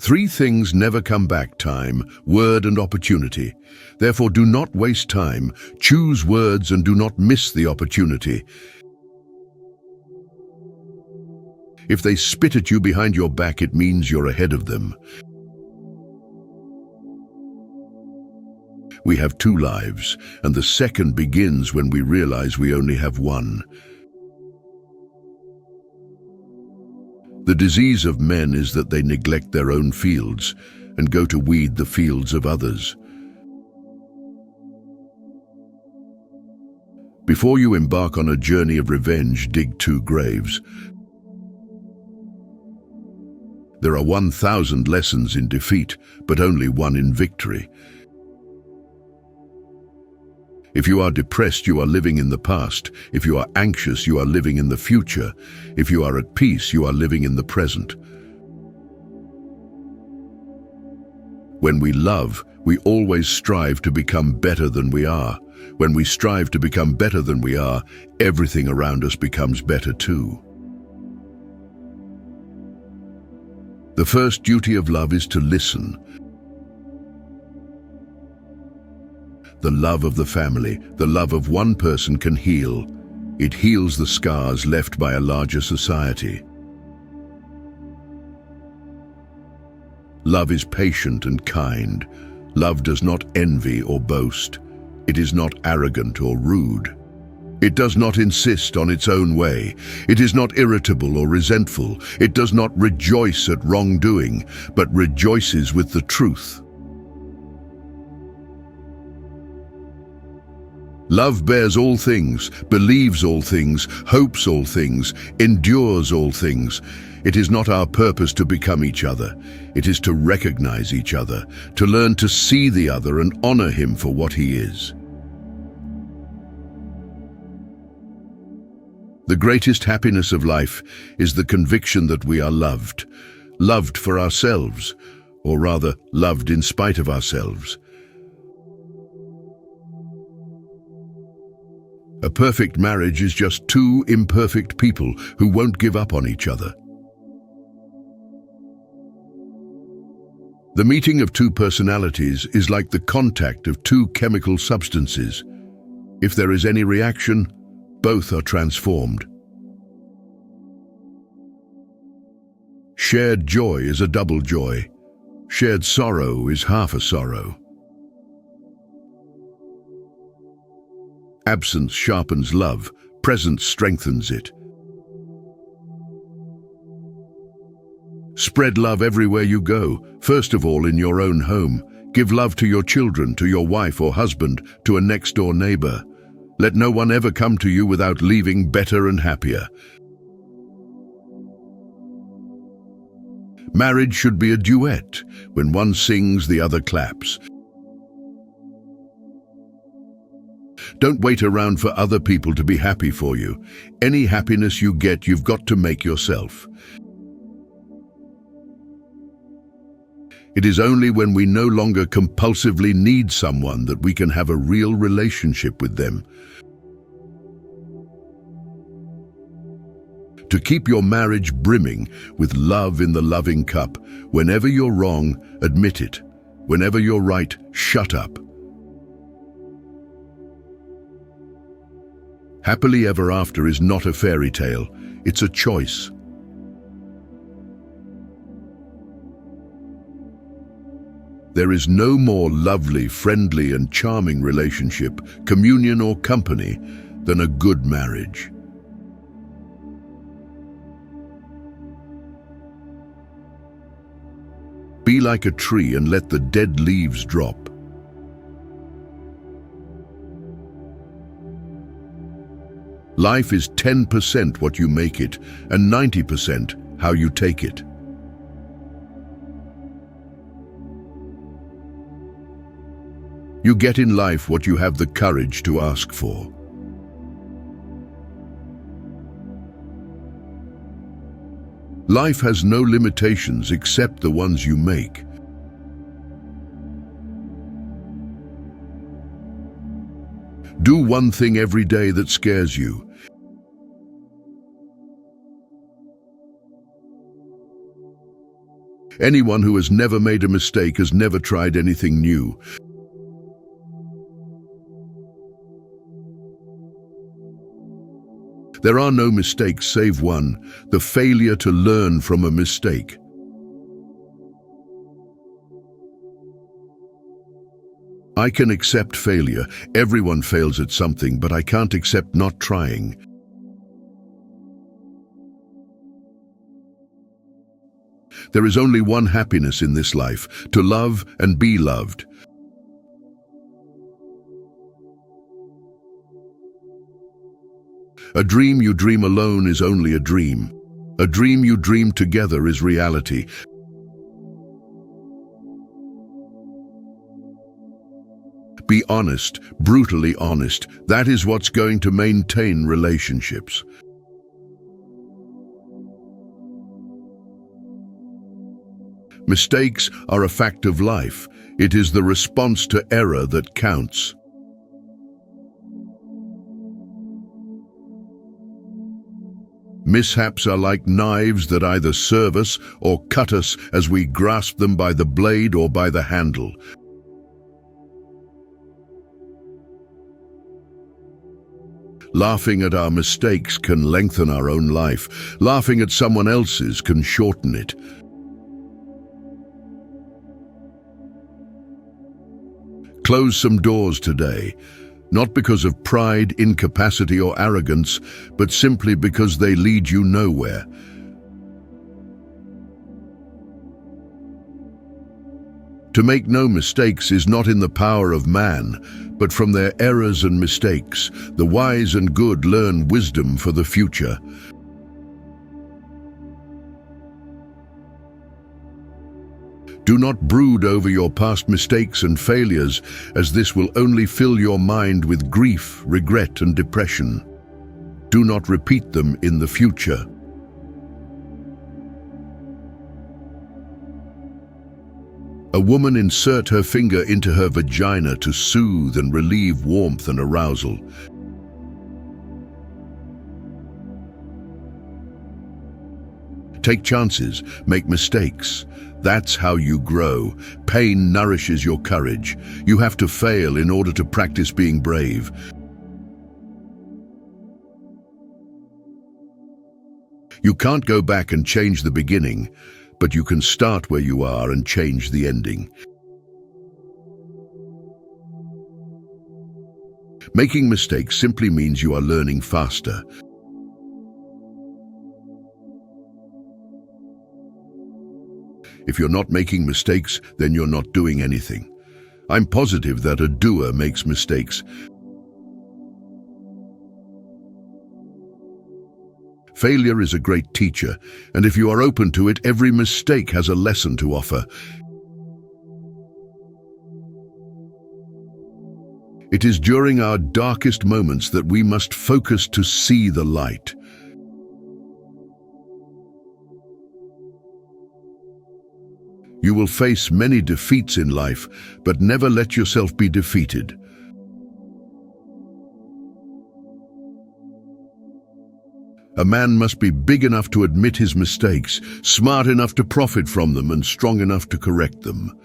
Three things never come back: time, word, and opportunity. Therefore, do not waste time. Choose words and do not miss the opportunity. If they spit at you behind your back, it means you're ahead of them. We have two lives, and the second begins when we realize we only have one. The disease of men is that they neglect their own fields and go to weed the fields of others. Before you embark on a journey of revenge, dig 2 graves. There are 1,000 lessons in defeat, but only one in victory. If you are depressed, you are living in the past. If you are anxious, you are living in the future. If you are at peace, you are living in the present. When we love, we always strive to become better than we are. When we strive to become better than we are, everything around us becomes better too. The first duty of love is to listen. The love of the family, the love of one person can heal. It heals the scars left by a larger society. Love is patient and kind. Love does not envy or boast. It is not arrogant or rude. It does not insist on its own way. It is not irritable or resentful. It does not rejoice at wrongdoing, but rejoices with the truth. Love bears all things, believes all things, hopes all things, endures all things. It is not our purpose to become each other. It is to recognize each other, to learn to see the other and honor him for what he is. The greatest happiness of life is the conviction that we are loved. Loved for ourselves, or rather, loved in spite of ourselves. A perfect marriage is just 2 imperfect people who won't give up on each other. The meeting of 2 personalities is like the contact of 2 chemical substances. If there is any reaction, both are transformed. Shared joy is a double joy. Shared sorrow is half a sorrow. Absence sharpens love, presence strengthens it. Spread love everywhere you go, first of all in your own home. Give love to your children, to your wife or husband, to a next-door neighbor. Let no one ever come to you without leaving better and happier. Marriage should be a duet. When one sings, the other claps. Don't wait around for other people to be happy for you. Any happiness you get, you've got to make yourself. It is only when we no longer compulsively need someone that we can have a real relationship with them. To keep your marriage brimming with love in the loving cup, whenever you're wrong, admit it. Whenever you're right, shut up. Happily ever after is not a fairy tale, it's a choice. There is no more lovely, friendly, and charming relationship, communion or company than a good marriage. Be like a tree and let the dead leaves drop. Life is 10% what you make it, and 90% how you take it. You get in life what you have the courage to ask for. Life has no limitations except the ones you make. Do one thing every day that scares you. Anyone who has never made a mistake has never tried anything new. There are no mistakes save one, the failure to learn from a mistake. I can accept failure. Everyone fails at something, but I can't accept not trying. There is only one happiness in this life, to love and be loved. A dream you dream alone is only a dream. A dream you dream together is reality. Be honest, brutally honest. That is what's going to maintain relationships. Mistakes are a fact of life. It is the response to error that counts. Mishaps are like knives that either serve us or cut us as we grasp them by the blade or by the handle. Laughing at our mistakes can lengthen our own life. Laughing at someone else's can shorten it. Close some doors today, not because of pride, incapacity, or arrogance, but simply because they lead you nowhere. To make no mistakes is not in the power of man, but from their errors and mistakes. The wise and good learn wisdom for the future. Do not brood over your past mistakes and failures, as this will only fill your mind with grief, regret, and depression. Do not repeat them in the future. A woman insert her finger into her vagina to soothe and relieve warmth and arousal. Take chances, make mistakes. That's how you grow. Pain nourishes your courage. You have to fail in order to practice being brave. You can't go back and change the beginning, but you can start where you are and change the ending. Making mistakes simply means you are learning faster. If you're not making mistakes, then you're not doing anything. I'm positive that a doer makes mistakes. Failure is a great teacher, and if you are open to it, every mistake has a lesson to offer. It is during our darkest moments that we must focus to see the light. You will face many defeats in life, but never let yourself be defeated. A man must be big enough to admit his mistakes, smart enough to profit from them, and strong enough to correct them.